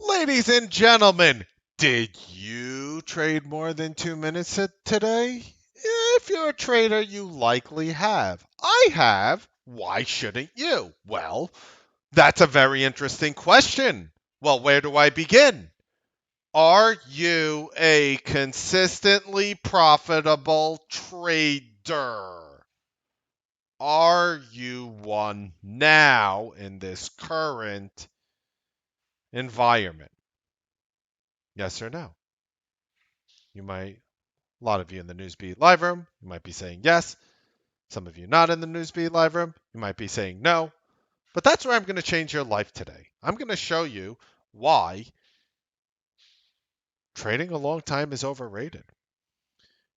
Ladies and gentlemen, did you trade more than 2 minutes today? If you're a trader, you likely have. I have. Why shouldn't you? Well, that's a very interesting question. Well, where do I begin? Are you a consistently profitable trader? Are you one now in this current environment? Yes or no? You might A lot of you in the Newsbeat live room, you might be saying yes. Some of you not in the Newsbeat live room, you might be saying no. But that's where I'm going to change your life today. I'm going to show you why trading a long time is overrated.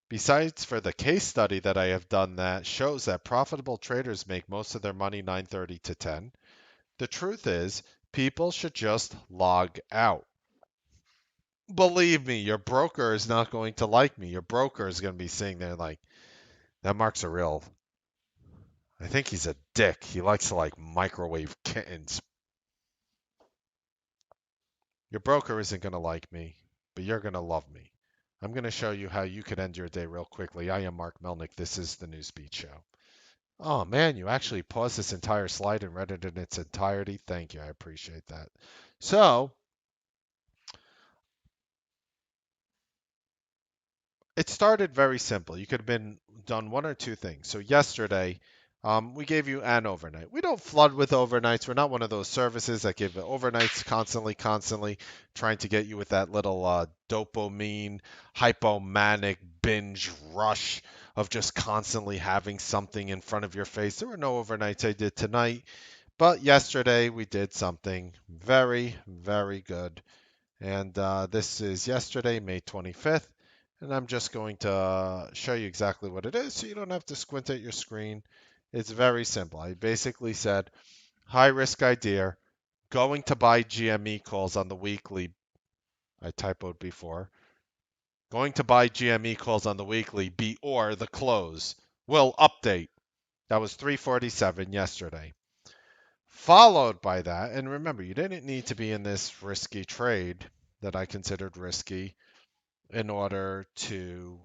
Besides for the case study that I have done that shows that profitable traders make most of their money 9:30 to 10, the truth is people should just log out. Believe me, your broker is not going to like me. Your broker is going to be sitting there like, that Mark's a real I think he's a dick. He likes to like microwave kittens. Your broker isn't going to like me, but you're going to love me. I'm going to show you how you could end your day real quickly. I am Mark Melnick. This is the Newsbeat Show. Oh man, you actually paused this entire slide and read it in its entirety. Thank you. I appreciate that. So, it started very simple. You could have been done one or two things. So yesterday, we gave you an overnight. We don't flood with overnights. We're not one of those services that give overnights constantly, trying to get you with that little dopamine, hypomanic binge rush of just constantly having something in front of your face. There were no overnights I did tonight, but yesterday we did something very good. And this is yesterday, May 25th. And I'm just going to show you exactly what it is so you don't have to squint at your screen. It's very simple. I basically said, high risk idea, going to buy GME calls on the weekly. I typoed before. Going to buy GME calls on the weekly, or the close. Will update. That was 347 yesterday. Followed by that, and remember, you didn't need to be in this risky trade that I considered risky in order to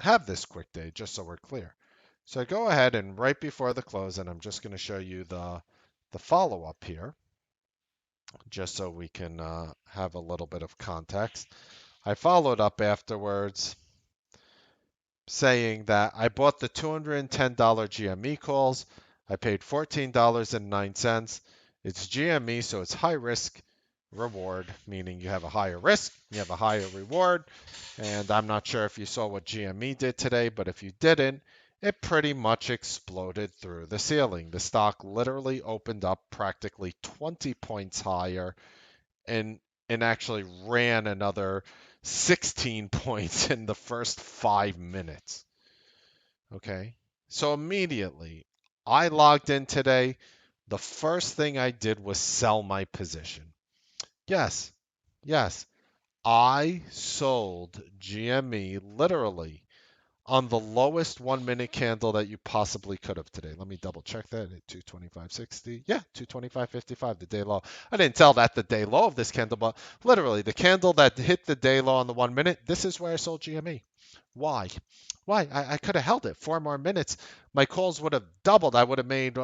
have this quick day, just so we're clear. So I go ahead and right before the close, and I'm just going to show you the follow-up here, just so we can have a little bit of context. I followed up afterwards saying that I bought the $210 GME calls. I paid $14.09. It's GME, so it's high risk reward, meaning you have a higher risk, you have a higher reward. And I'm not sure if you saw what GME did today, but if you didn't, it pretty much exploded through the ceiling. The stock literally opened up practically 20 points higher and actually ran another 16 points in the first 5 minutes. Okay. So immediately I logged in today. The first thing I did was sell my position. Yes, yes, I sold GME literally on the lowest 1 minute candle that you possibly could have today. Let me double check that at 225.60. Yeah, 225.55, the day low. I didn't tell that the day low of this candle, but literally the candle that hit the day low on the 1 minute, this is where I sold GME. Why? Why? I could have held it 4 more minutes. My calls would have doubled. I would have made.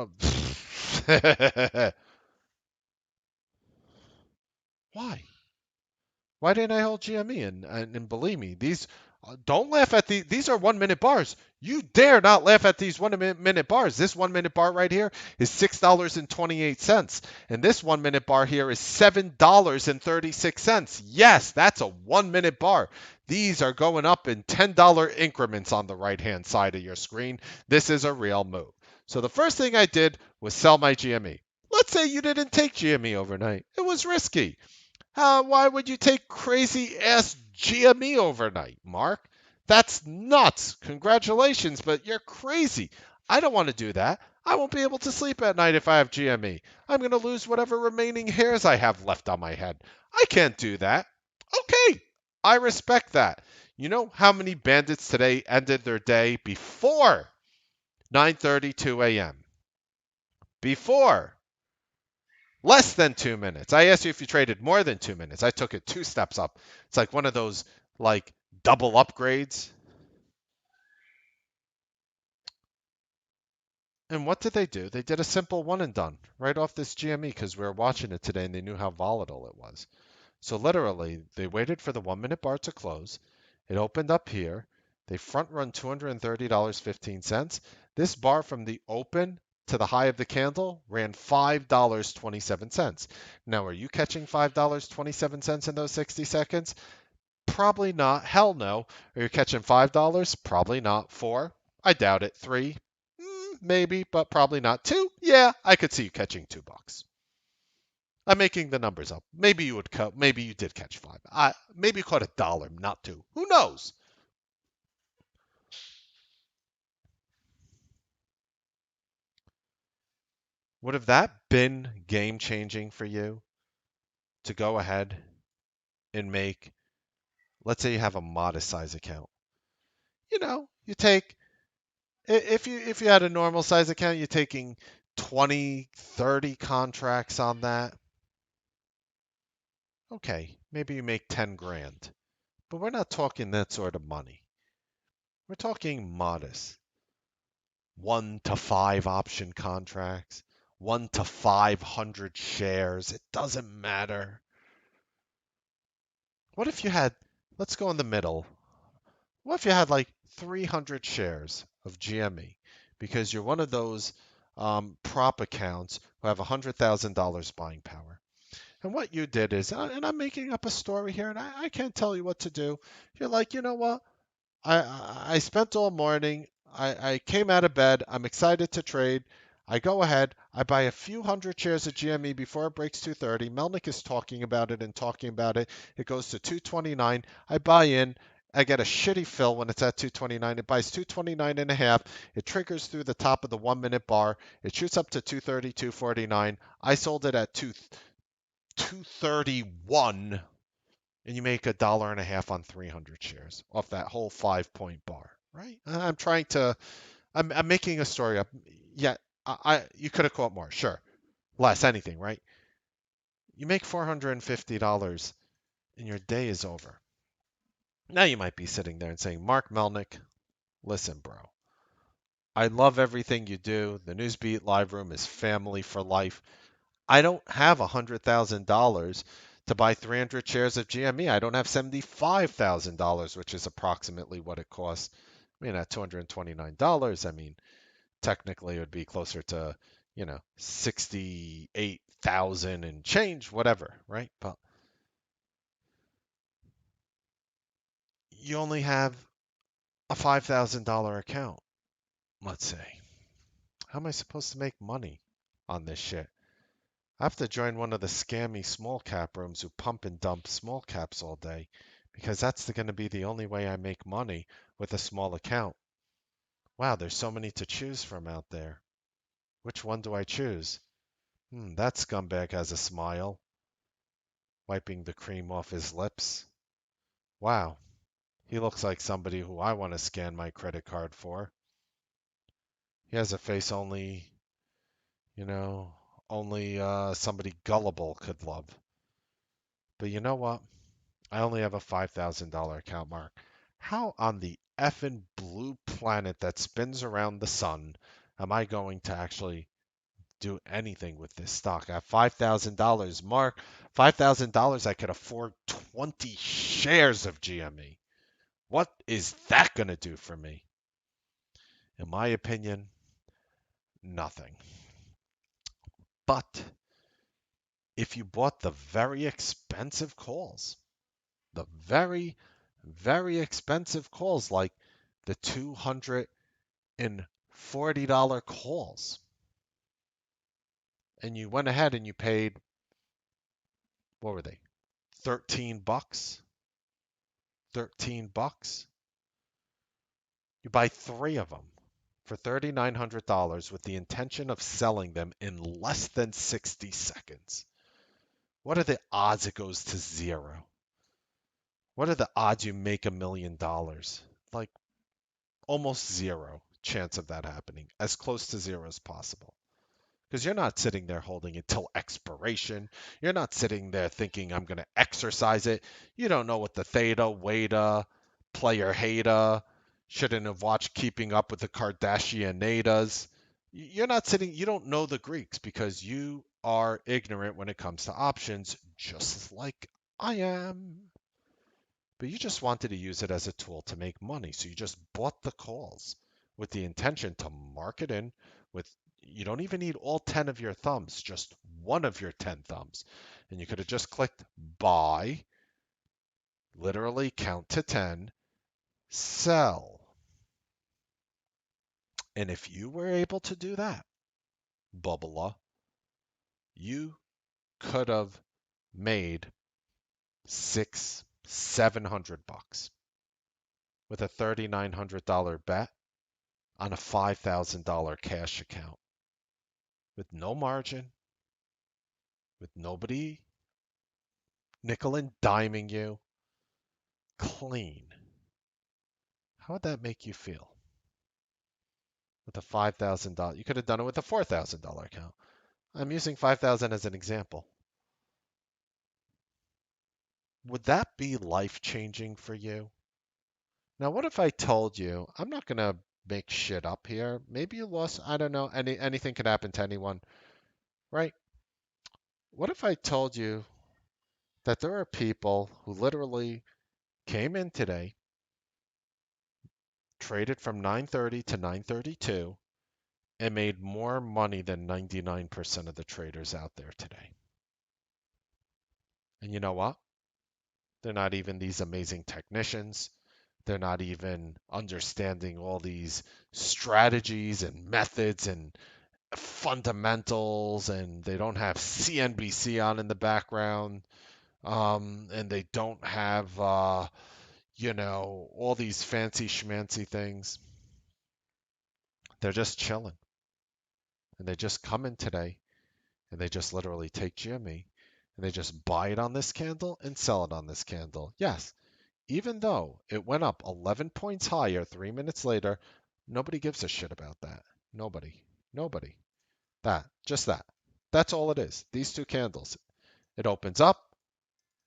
Why? Why didn't I hold GME? And believe me, these don't laugh at these are 1 minute bars. You dare not laugh at these 1 minute bars. This 1 minute bar right here is $6.28. And this 1 minute bar here is $7.36. Yes, that's a 1 minute bar. These are going up in $10 increments on the right hand side of your screen. This is a real move. So the first thing I did was sell my GME. Let's say you didn't take GME overnight. It was risky. Why would you take crazy ass GME overnight, Mark? That's nuts. Congratulations, but you're crazy. I don't want to do that. I won't be able to sleep at night if I have GME. I'm going to lose whatever remaining hairs I have left on my head. I can't do that. Okay, I respect that. You know how many bandits today ended their day before 9:32 a.m.? Before. Less than 2 minutes. I asked you if you traded more than 2 minutes. I took it two steps up. It's like one of those like double upgrades. And what did they do? They did a simple one and done right off this GME because we were watching it today and they knew how volatile it was. So literally, they waited for the 1 minute bar to close. It opened up here. They front run $230.15. This bar from the open to the high of the candle ran $5.27. Now, are you catching $5.27 in those 60 seconds? Probably not. Hell no. Are you catching $5? Probably not. Four? I doubt it. Three? Maybe, but probably not. Two? Yeah, I could see you catching $2. I'm making the numbers up. Maybe you would cut. Maybe you did catch five. Maybe you caught $1, not two. Who knows? Would have that been game changing for you to go ahead and make? Let's say you have a modest size account. You take if you had a normal size account, you're taking 20, 30 contracts on that. Okay, maybe you make 10 grand. But we're not talking that sort of money. We're talking modest. 1 to 5 option contracts, 1 to 500 shares. It doesn't matter. What if you had, let's go in the middle. What if you had like 300 shares of GME because you're one of those prop accounts who have $100,000 buying power? And what you did is, and I'm making up a story here, and I can't tell you what to do. You're like, you know what? I spent all morning. I came out of bed. I'm excited to trade. I go ahead. I buy a few hundred shares of GME before it breaks 230. Melnick is talking about it and talking about it. It goes to 229. I buy in. I get a shitty fill when it's at 229. It buys 229 and a half. It triggers through the top of the 1 minute bar. It shoots up to 230, 249. I sold it at 231 and you make $1.50 on 300 shares off that whole 5 point bar, right? I'm making a story up. Yeah, you could have caught more, sure, less, anything, right? You make $450 and your day is over. Now you might be sitting there and saying, Mark Melnick, listen, bro, I love everything you do. The Newsbeat live room is family for life. I don't have $100,000 to buy 300 shares of GME. I don't have $75,000, which is approximately what it costs. I mean, at $229, I mean, technically it would be closer to, 68,000 and change, whatever, right? But you only have a $5,000 account, let's say. How am I supposed to make money on this shit? I have to join one of the scammy small cap rooms who pump and dump small caps all day because that's going to be the only way I make money with a small account. Wow, there's so many to choose from out there. Which one do I choose? That scumbag has a smile, wiping the cream off his lips. Wow, he looks like somebody who I want to scan my credit card for. He has a face you know, only somebody gullible could love. But you know what? I only have a $5,000 account, Mark. How on the effing blue planet that spins around the sun am I going to actually do anything with this stock? I have $5,000, Mark. $5,000, I could afford 20 shares of GME. What is that going to do for me? In my opinion, nothing. But if you bought the very expensive calls, the very, very expensive calls like the $240 calls. And you went ahead and you paid, what were they? $13. $13. You buy three of them for $3,900 with the intention of selling them in less than 60 seconds. What are the odds it goes to zero? What are the odds you make $1 million? Like almost zero chance of that happening, as close to zero as possible. Because you're not sitting there holding it till expiration. You're not sitting there thinking I'm going to exercise it. You don't know what the theta, weta, player hater, shouldn't have watched Keeping Up with the Kardashianadas. You're not sitting, you don't know the Greeks because you are ignorant when it comes to options, just like I am. But you just wanted to use it as a tool to make money. So you just bought the calls with the intention to mark it in with you don't even need all 10 of your thumbs, just one of your 10 thumbs. And you could have just clicked buy, literally count to 10, sell. And if you were able to do that, Bubba, you could have made six, $700 with a $3,900 bet on a $5,000 cash account with no margin, with nobody nickel and diming you, clean. How would that make you feel? With a $5,000, you could have done it with a $4,000 account. I'm using 5,000 as an example. Would that be life changing for you? Now, what if I told you, I'm not going to make shit up here. Maybe you lost, I don't know, anything could happen to anyone, right? What if I told you that there are people who literally came in today, traded from 9:30 to 9:32, and made more money than 99% of the traders out there today? And you know what? They're not even these amazing technicians. They're not even understanding all these strategies and methods and fundamentals, and they don't have CNBC on in the background, and they don't have, all these fancy schmancy things. They're just chilling, and they just come in today, and they just literally take GME, and they just buy it on this candle and sell it on this candle. Yes, even though it went up 11 points higher 3 minutes later, nobody gives a shit about that. Nobody. Nobody. That. Just that. That's all it is. These two candles. It opens up.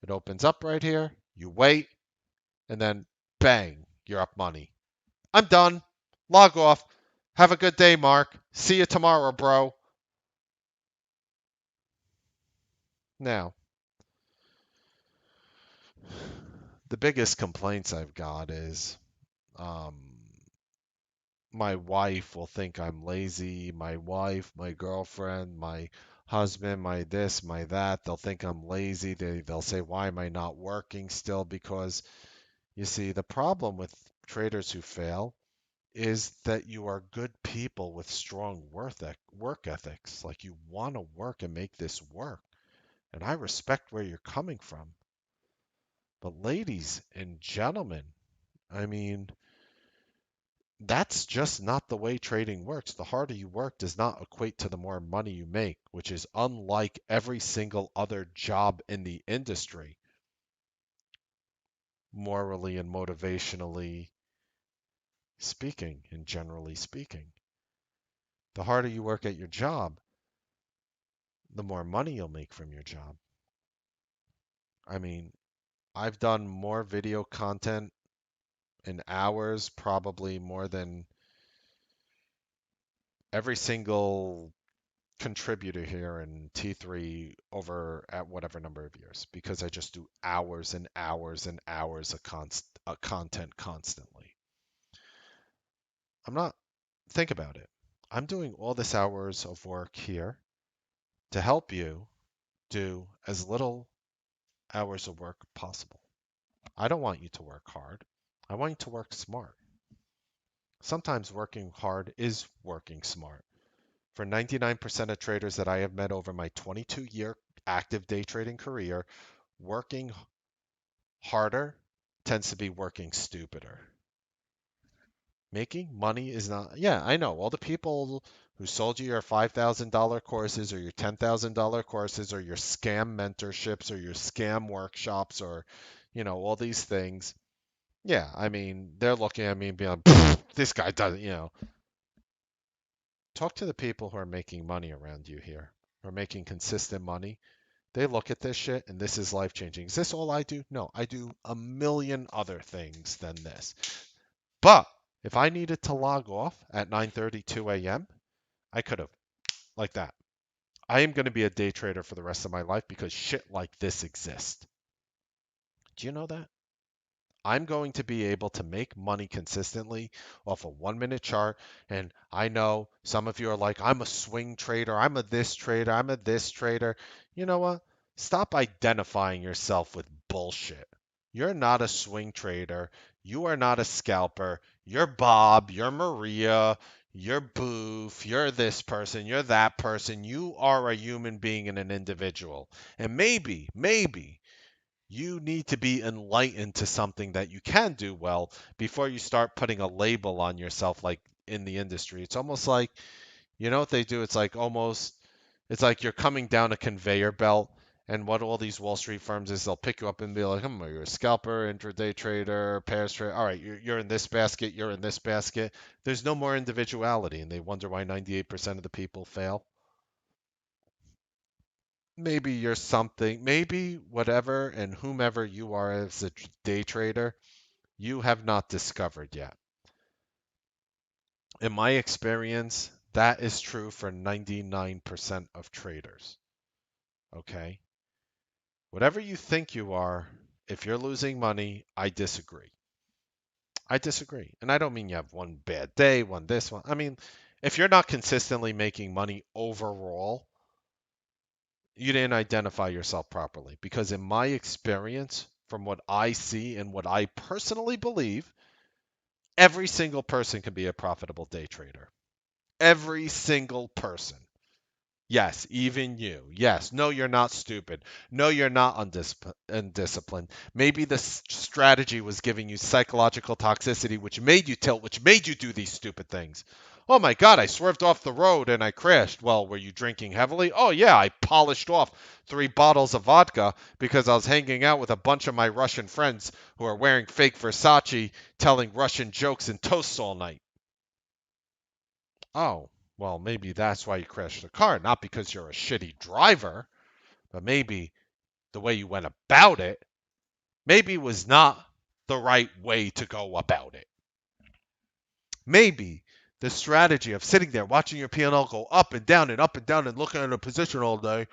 It opens up right here. You wait. And then bang, you're up money. I'm done. Log off. Have a good day, Mark. See you tomorrow, bro. Now, the biggest complaints I've got is um, my wife will think I'm lazy. My wife, my girlfriend, my husband, my this, my that. They'll think I'm lazy. They'll say, why am I not working still? Because you see, the problem with traders who fail is that you are good people with strong work ethics. Like you want to work and make this work. And I respect where you're coming from. But ladies and gentlemen, I mean, that's just not the way trading works. The harder you work does not equate to the more money you make, which is unlike every single other job in the industry, morally and motivationally speaking, and generally speaking. The harder you work at your job, the more money you'll make from your job. I mean, I've done more video content in hours, probably more than every single contributor here in T3 over at whatever number of years because I just do hours and hours and hours of content constantly. I'm not, think about it. I'm doing all this hours of work here to help you do as little hours of work possible. I don't want you to work hard. I want you to work smart. Sometimes working hard is working smart. For 99% of traders that I have met over my 22-year active day trading career, working harder tends to be working stupider. Making money is not, yeah, I know. All the people who sold you your $5,000 courses or your $10,000 courses or your scam mentorships or your scam workshops or, all these things. Yeah, I mean, they're looking at me and being like, this guy doesn't, Talk to the people who are making money around you here, who are making consistent money. They look at this shit and this is life changing. Is this all I do? No, I do a million other things than this. But if I needed to log off at 9:32 a.m., I could have, like that. I am going to be a day trader for the rest of my life because shit like this exists. Do you know that? I'm going to be able to make money consistently off a 1 minute chart. And I know some of you are like, I'm a swing trader, I'm a this trader, I'm a this trader. You know what? Stop identifying yourself with bullshit. You're not a swing trader. You are not a scalper. You're Bob, you're Maria, you're Boof, you're this person, you're that person. You are a human being and an individual. And maybe you need to be enlightened to something that you can do well before you start putting a label on yourself like in the industry. It's almost like, you know what they do? It's like you're coming down a conveyor belt, and what all these Wall Street firms is they'll pick you up and be like, you're a scalper, intraday trader, pairs trader. All right, you're in this basket, you're in this basket. There's no more individuality, and they wonder why 98% of the people fail. Maybe you're something, maybe whatever and whomever you are as a day trader, you have not discovered yet. In my experience, that is true for 99% of traders. Okay? Whatever you think you are, if you're losing money, I disagree. I disagree. And I don't mean you have one bad day, one this one. I mean, if you're not consistently making money overall, you didn't identify yourself properly. Because in my experience, from what I see and what I personally believe, every single person can be a profitable day trader. Every single person. Yes, even you. Yes. No, you're not stupid. No, you're not undisciplined. Maybe the strategy was giving you psychological toxicity, which made you tilt, which made you do these stupid things. Oh my God, I swerved off the road and I crashed. Well, were you drinking heavily? Oh, yeah, I polished off 3 bottles of vodka because I was hanging out with a bunch of my Russian friends who are wearing fake Versace, telling Russian jokes and toasts all night. Oh, well, maybe that's why you crashed the car, not because you're a shitty driver, but maybe the way you went about it, maybe was not the right way to go about it. Maybe the strategy of sitting there watching your P&L go up and down and up and down and looking at a position all day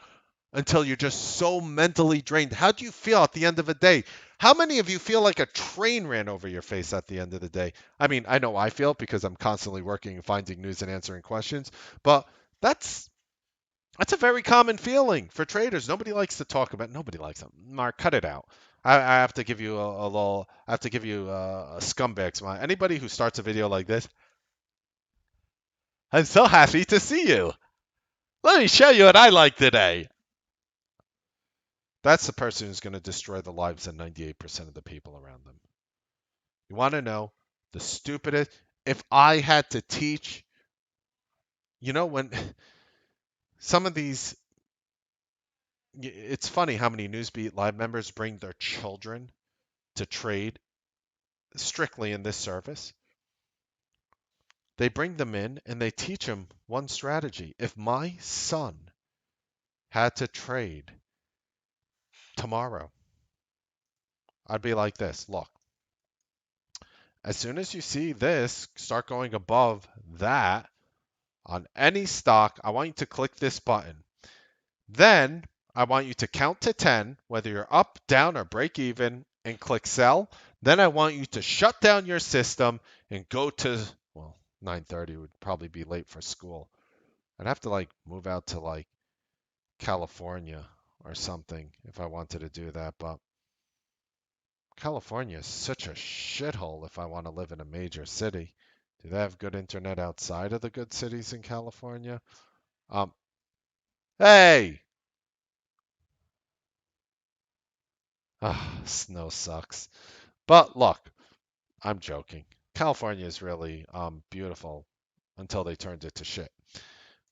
until you're just so mentally drained. How do you feel at the end of a day? How many of you feel like a train ran over your face at the end of the day? I mean, I know I feel because I'm constantly working and finding news and answering questions, but that's that's a very common feeling for traders. Nobody likes to talk about. Nobody likes it. Mark, cut it out. I have to give you a little. I have to give you a scumbag smile. Anybody who starts a video like this, I'm so happy to see you. Let me show you what I like today. That's the person who's going to destroy the lives of 98% of the people around them. You want to know the stupidest? If I had to teach, when some of these, it's funny how many Newsbeat Live members bring their children to trade strictly in this service. They bring them in and they teach them one strategy. If my son had to trade tomorrow, I'd be like this. Look, as soon as you see this start going above that on any stock, I want you to click this button. Then I want you to count to 10, whether you're up, down, or break even, and click sell. Then I want you to shut down your system and go to, well, 9:30 would probably be late for school. I'd have to move out to California or something if I wanted to do that, but California is such a shithole if I want to live in a major city. Do they have good internet outside of the good cities in California? Um, hey! Snow sucks. But look, I'm joking. California is really beautiful until they turned it to shit.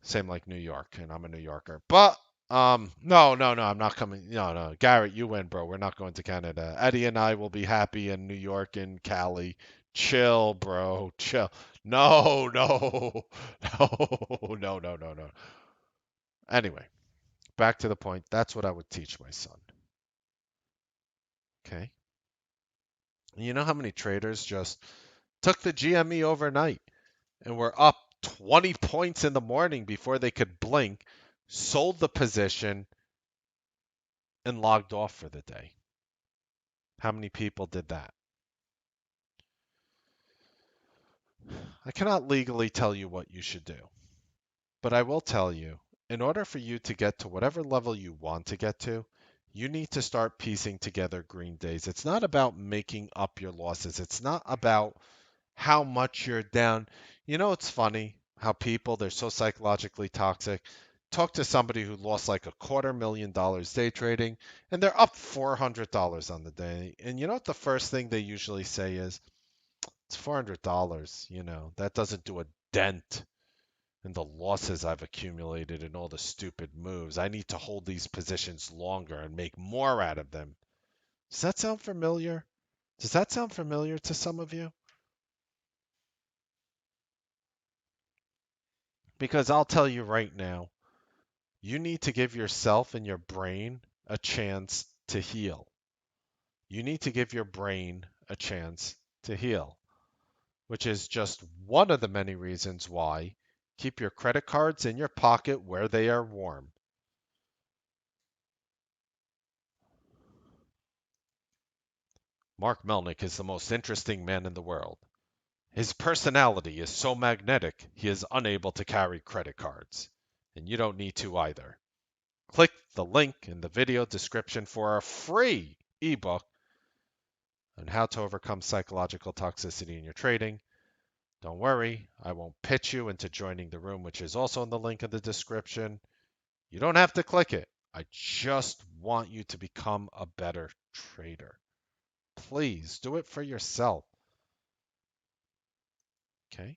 Same like New York, and I'm a New Yorker. But no, I'm not coming. No, Garrett, you win, bro. We're not going to Canada. Eddie and I will be happy in New York and Cali. Chill, bro. Chill. No, no, no, no, no, no, no. Anyway, back to the point. That's what I would teach my son. Okay. You know how many traders just took the GME overnight and were up 20 points in the morning before they could blink, sold the position, and logged off for the day? How many people did that? I cannot legally tell you what you should do, but I will tell you, in order for you to get to whatever level you want to get to, you need to start piecing together green days. It's not about making up your losses. It's not about how much you're down. You know, it's funny how people, they're so psychologically toxic. Talk to somebody who lost like $250,000 day trading and they're up $400 on the day. And you know what the first thing they usually say is, it's $400, that doesn't do a dent in the losses I've accumulated and all the stupid moves. I need to hold these positions longer and make more out of them. Does that sound familiar? Does that sound familiar to some of you? Because I'll tell you right now, you need to give yourself and your brain a chance to heal. You need to give your brain a chance to heal, which is just one of the many reasons why keep your credit cards in your pocket where they are warm. Mark Melnick is the most interesting man in the world. His personality is so magnetic, he is unable to carry credit cards. And you don't need to either. Click the link in the video description for a free ebook on how to overcome psychological toxicity in your trading. Don't worry, I won't pitch you into joining the room, which is also in the link in the description. You don't have to click it. I just want you to become a better trader. Please do it for yourself. Okay?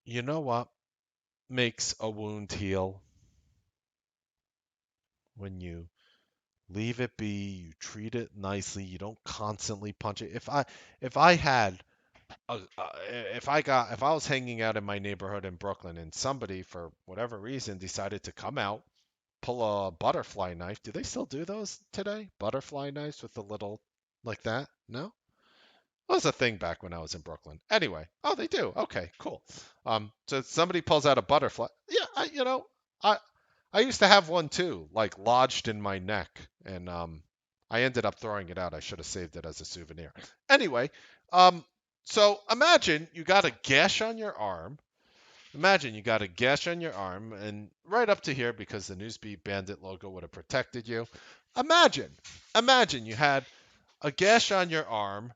You know what makes a wound heal? When you leave it be, you treat it nicely, you don't constantly punch it. If I had if I was hanging out in my neighborhood in Brooklyn and somebody for whatever reason decided to come out, pull a butterfly knife. Do they still do those today? Butterfly knives with the little like that? No? What was a thing back when I was in Brooklyn? Anyway, oh, they do. Okay, cool. So somebody pulls out a butterfly. Yeah, I I used to have one too, like lodged in my neck, and I ended up throwing it out. I should have saved it as a souvenir. Anyway, um, so imagine you got a gash on your arm. Imagine you got a gash on your arm, and right up to here because the Newsbeat Bandit logo would have protected you. Imagine, imagine you had a gash on your arm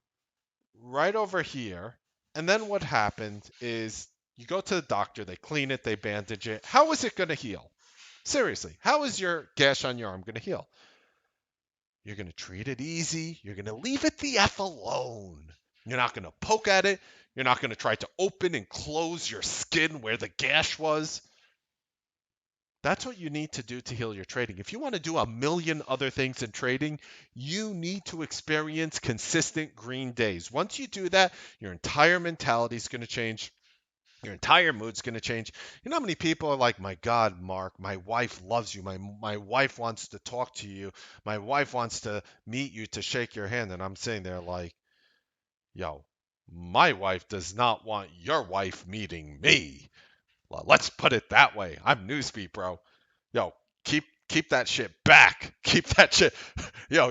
right over here. And then what happened is you go to the doctor, they clean it, they bandage it. How is it going to heal? Seriously, how is your gash on your arm going to heal? You're going to treat it easy. You're going to leave it the F alone. You're not going to poke at it. You're not going to try to open and close your skin where the gash was. That's what you need to do to heal your trading. If you want to do a million other things in trading, you need to experience consistent green days. Once you do that, your entire mentality is going to change. Your entire mood's going to change. You know how many people are like, my God, Mark, my wife loves you. My wife wants to talk to you. My wife wants to meet you to shake your hand. And I'm sitting there like, yo, my wife does not want your wife meeting me. Well, let's put it that way. I'm Newsbeat, bro. Yo, keep that shit back. Keep that shit. Yo.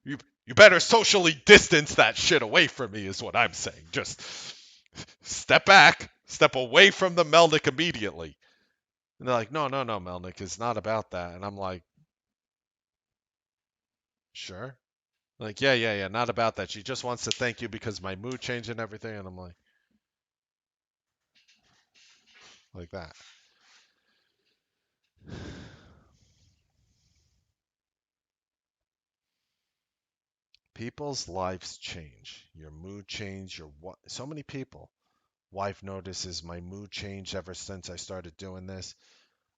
You better socially distance that shit away from me, is what I'm saying. Just step back, step away from the Melnick immediately. And they're like, no, Melnick, it's not about that. And I'm like, sure. Like, yeah, not about that. She just wants to thank you because my mood changed and everything. And I'm like that. People's lives change. Your mood change. Your what? So many people. Wife notices my mood changed ever since I started doing this.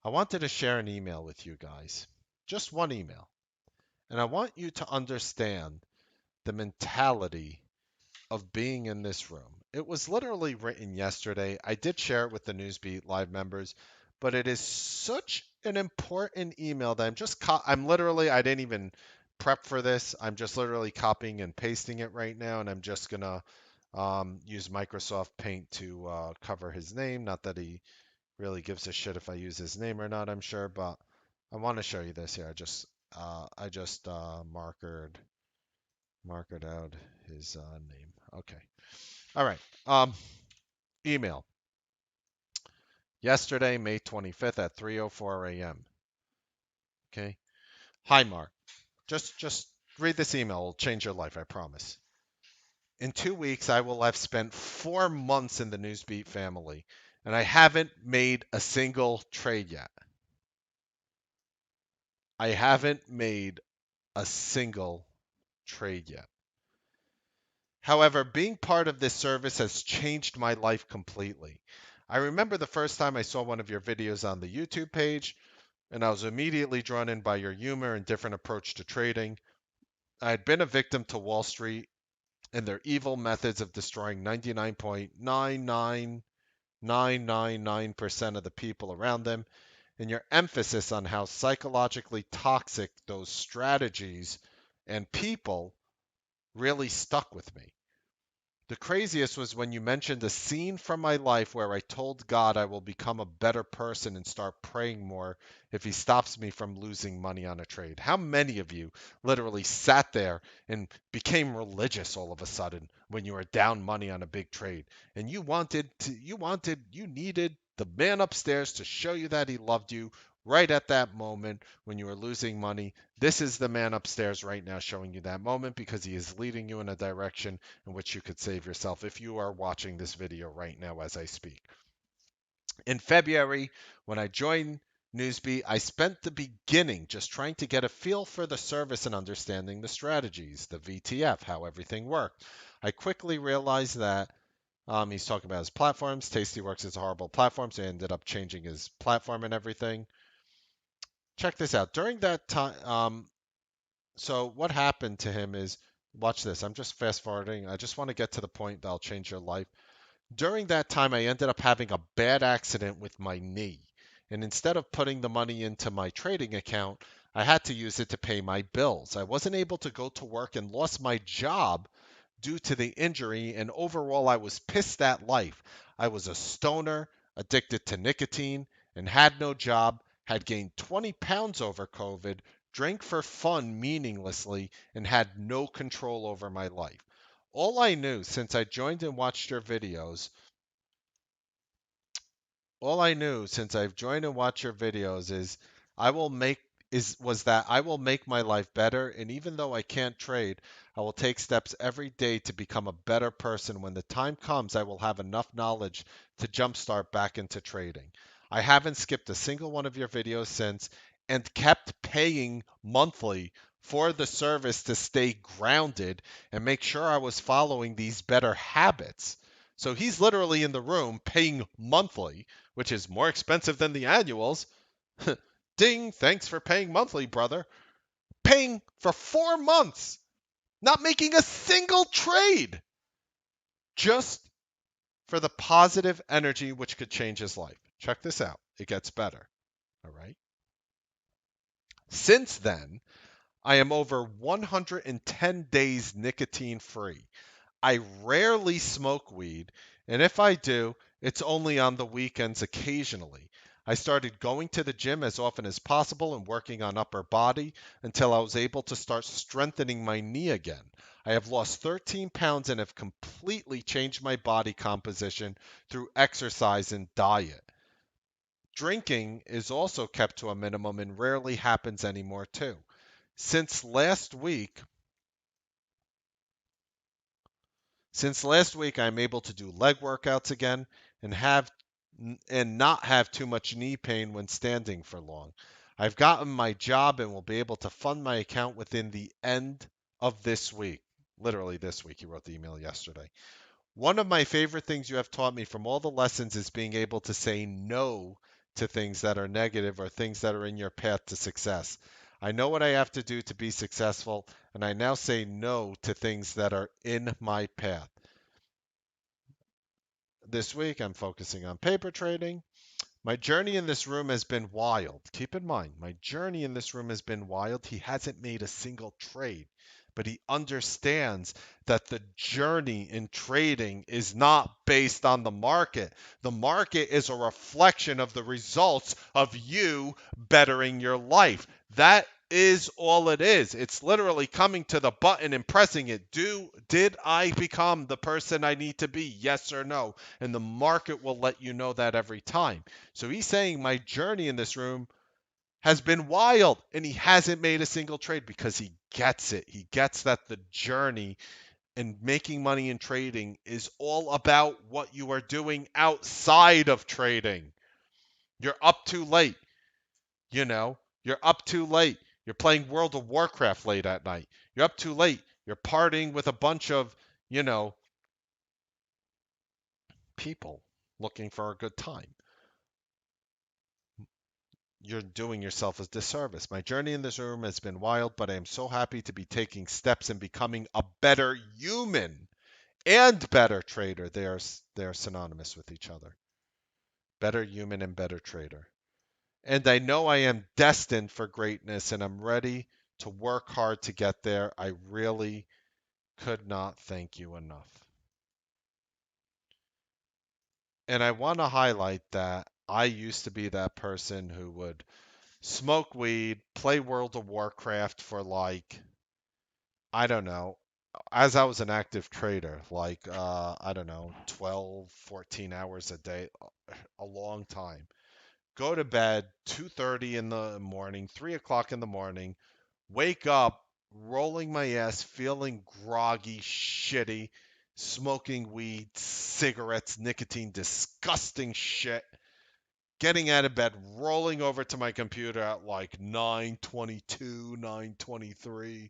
I wanted to share an email with you guys. Just one email. And I want you to understand the mentality of being in this room. It was literally written yesterday. I did share it with the Newsbeat live members, but it is such an important email that I'm literally, I didn't even prep for this. I'm just literally copying and pasting it right now, and I'm just gonna use Microsoft Paint to cover his name. Not that he really gives a shit if I use his name or not, I'm sure, but I want to show you this here. I just markered out his name. Okay. All right. Email. Yesterday, May 25th at 3:04 a.m. Okay. Hi, Mark. Just read this email. It'll change your life, I promise. In 2 weeks, I will have spent 4 months in the Newsbeat family, and I haven't made a single trade yet. I haven't made a single trade yet. However, being part of this service has changed my life completely. I remember the first time I saw one of your videos on the YouTube page, and I was immediately drawn in by your humor and different approach to trading. I had been a victim to Wall Street and their evil methods of destroying 99.99999% of the people around them, and your emphasis on how psychologically toxic those strategies and people really stuck with me. The craziest was when you mentioned a scene from my life where I told God I will become a better person and start praying more if he stops me from losing money on a trade. How many of you literally sat there and became religious all of a sudden when you were down money on a big trade and you needed the man upstairs to show you that he loved you right at that moment when you were losing money? This is the man upstairs right now showing you that moment because he is leading you in a direction in which you could save yourself if you are watching this video right now as I speak. In February, when I joined Newsbeat, I spent the beginning just trying to get a feel for the service and understanding the strategies, the VTF, how everything worked. I quickly realized that he's talking about his platforms. Tastyworks is a horrible platform, so he ended up changing his platform and everything. Check this out. During that time, so what happened to him is, watch this. I'm just fast forwarding. I just want to get to the point that'll change your life. During that time, I ended up having a bad accident with my knee. And instead of putting the money into my trading account, I had to use it to pay my bills. I wasn't able to go to work and lost my job due to the injury, and overall, I was pissed at life. I was a stoner, addicted to nicotine, and had no job, had gained 20 pounds over COVID, drank for fun meaninglessly, and had no control over my life. All I knew since I joined and watched your videos all I knew since I've joined and watched your videos is I will make is was that I will make my life better, and even though I can't trade, I will take steps every day to become a better person. When the time comes, I will have enough knowledge to jumpstart back into trading. I haven't skipped a single one of your videos since and kept paying monthly for the service to stay grounded and make sure I was following these better habits. So he's literally in the room paying monthly, which is more expensive than the annuals. Ding, thanks for paying monthly, brother. Paying for 4 months, not making a single trade, just for the positive energy which could change his life. Check this out. It gets better. All right. Since then, I am over 110 days nicotine free. I rarely smoke weed, and if I do, it's only on the weekends occasionally. I started going to the gym as often as possible and working on upper body until I was able to start strengthening my knee again. I have lost 13 pounds and have completely changed my body composition through exercise and diet. Drinking is also kept to a minimum and rarely happens anymore, too. Since last week, Since last week, I'm able to do leg workouts again and not have too much knee pain when standing for long. I've gotten my job and will be able to fund my account within the end of this week. Literally this week, he wrote the email yesterday. One of my favorite things you have taught me from all the lessons is being able to say no to things that are negative or things that are in your path to success. I know what I have to do to be successful, and I now say no to things that are in my path. This week, I'm focusing on paper trading. My journey in this room has been wild. Keep in mind, my journey in this room has been wild. He hasn't made a single trade, but he understands that the journey in trading is not based on the market. The market is a reflection of the results of you bettering your life. That is all it is. It's literally coming to the button and pressing it. Did I become the person I need to be? Yes or no? And the market will let you know that every time. So he's saying my journey in this room has been wild, and he hasn't made a single trade because he gets it. He gets that the journey and making money in trading is all about what you are doing outside of trading. You're up too late, you know. You're up too late. You're playing World of Warcraft late at night. You're up too late. You're partying with a bunch of, you know, people looking for a good time. You're doing yourself a disservice. My journey in this room has been wild, but I am so happy to be taking steps and becoming a better human and better trader. They are synonymous with each other. Better human and better trader. And I know I am destined for greatness and I'm ready to work hard to get there. I really could not thank you enough. And I want to highlight that I used to be that person who would smoke weed, play World of Warcraft for like, I don't know, as I was an active trader, like, I don't know, 12, 14 hours a day, a long time. Go to bed 2:30 in the morning, 3 o'clock in the morning, wake up, rolling my ass, feeling groggy, shitty, smoking weed, cigarettes, nicotine, disgusting shit, getting out of bed, rolling over to my computer at like 9:22, 9:23,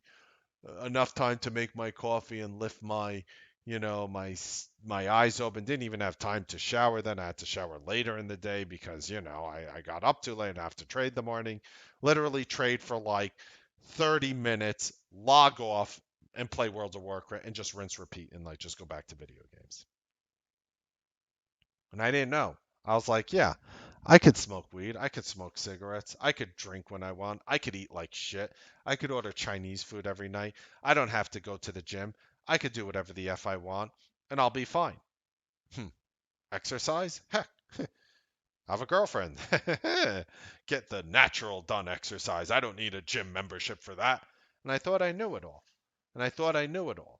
enough time to make my coffee and lift my, my eyes open. Didn't even have time to shower. Then I had to shower later in the day because I got up too late and I have to trade the morning. Literally trade for like 30 minutes, log off, and play World of Warcraft and just rinse repeat and like just go back to video games. And I didn't know. I was like, yeah, I could smoke weed. I could smoke cigarettes. I could drink when I want. I could eat like shit. I could order Chinese food every night. I don't have to go to the gym. I could do whatever the F I want, and I'll be fine. Hmm. Exercise? Heck, have a girlfriend. Get the natural done exercise. I don't need a gym membership for that. And I thought I knew it all. And I thought I knew it all.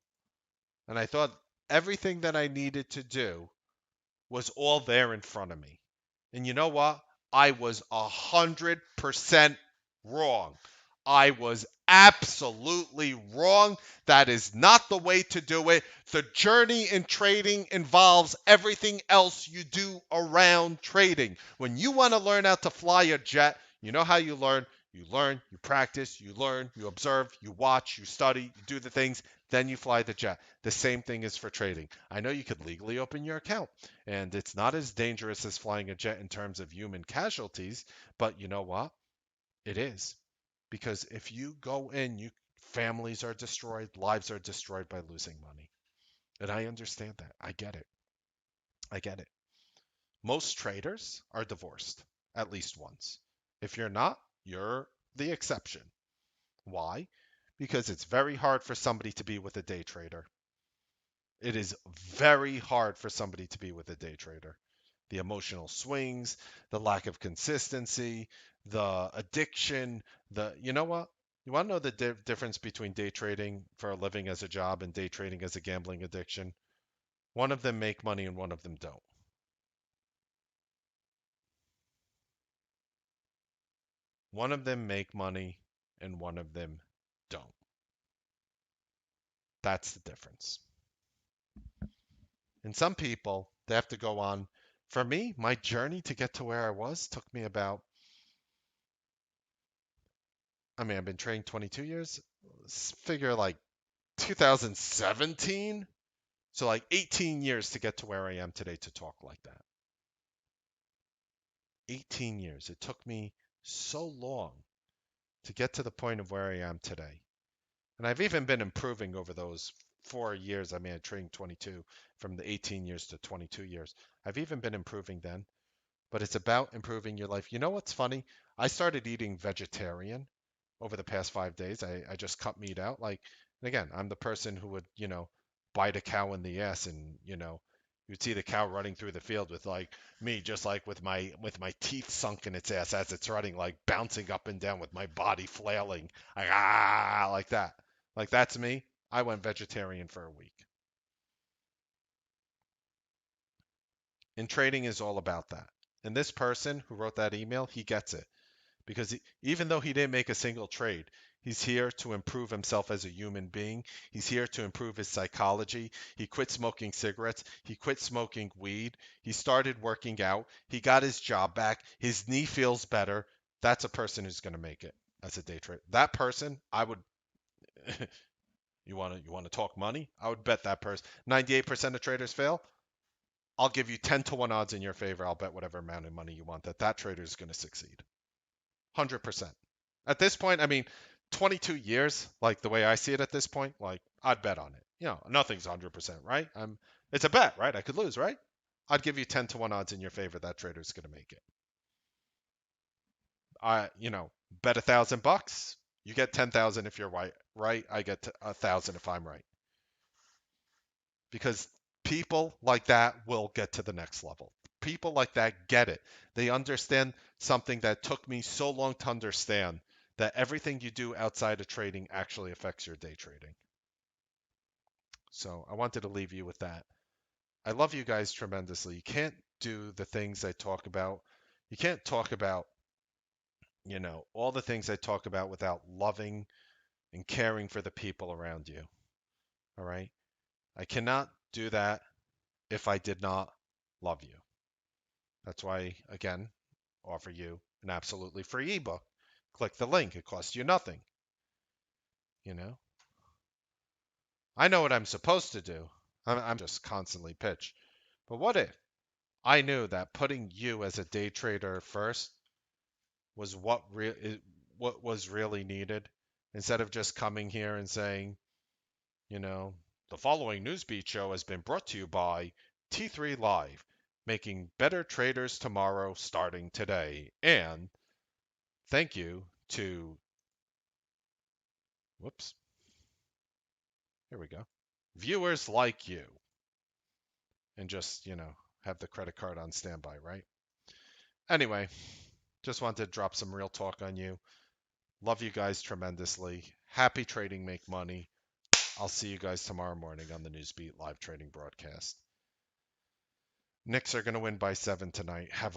And I thought everything that I needed to do was all there in front of me. And you know what? I was 100% wrong. I was absolutely wrong. That is not the way to do it. The journey in trading involves everything else you do around trading. When you want to learn how to fly a jet, you know how you learn? You learn, you practice, you learn, you observe, you watch, you study, you do the things, then you fly the jet. The same thing is for trading. I know you could legally open your account, and it's not as dangerous as flying a jet in terms of human casualties, but you know what? It is. Because if you go in, families are destroyed, lives are destroyed by losing money. And I understand that. I get it. I get it. Most traders are divorced at least once. If you're not, you're the exception. Why? Because it's very hard for somebody to be with a day trader. It is very hard for somebody to be with a day trader. The emotional swings, the lack of consistency, the addiction, you know what? You want to know the difference between day trading for a living as a job and day trading as a gambling addiction? One of them make money and one of them don't. One of them make money and one of them don't. That's the difference. And some people, they have to go on. For me, my journey to get to where I was took me about, I've been trading 22 years. Figure like 2017. So like 18 years to get to where I am today to talk like that. 18 years. It took me so long to get to the point of where I am today. And I've even been improving over those 4 years. I mean, I trained 22 from the 18 years to 22 years. I've even been improving then, but it's about improving your life. You know what's funny? I started eating vegetarian over the past 5 days. I just cut meat out. Like, and again, I'm the person who would, bite a cow in the ass and, you'd see the cow running through the field with like me, just like with my teeth sunk in its ass as it's running, like bouncing up and down with my body flailing, like that. Like that's me. I went vegetarian for a week. And trading is all about that. And this person who wrote that email, he gets it. Because even though he didn't make a single trade, he's here to improve himself as a human being. He's here to improve his psychology. He quit smoking cigarettes. He quit smoking weed. He started working out. He got his job back. His knee feels better. That's a person who's going to make it as a day trader. That person, I would. You want to talk money? I would bet that person. 98% of traders fail. I'll give you 10 to 1 odds in your favor. I'll bet whatever amount of money you want that trader is going to succeed. 100%. At this point, I mean, 22 years, like the way I see it at this point, like I'd bet on it. Nothing's 100%, right? It's a bet, right? I could lose, right? I'd give you 10 to 1 odds in your favor that trader's going to make it. Bet $1,000. You get 10,000 if you're right. Right? I get 1,000 if I'm right. Because people like that will get to the next level. People like that get it. They understand something that took me so long to understand, that everything you do outside of trading actually affects your day trading. So I wanted to leave you with that. I love you guys tremendously. You can't do the things I talk about. You can't talk about, all the things I talk about without loving and caring for the people around you. All right? I cannot do that if I did not love you. That's why, again, offer you an absolutely free ebook. Click the link. It costs you nothing. You know, I know what I'm supposed to do. I'm just constantly pitch. But what if I knew that putting you as a day trader first was what was really needed, instead of just coming here and saying, you know, the following Newsbeat show has been brought to you by T3 Live, making better traders tomorrow starting today. And thank you to, whoops, here we go, viewers like you. And just, have the credit card on standby, right? Anyway, just wanted to drop some real talk on you. Love you guys tremendously. Happy trading, make money. I'll see you guys tomorrow morning on the Newsbeat live trading broadcast. Knicks are going to win by 7 tonight. Have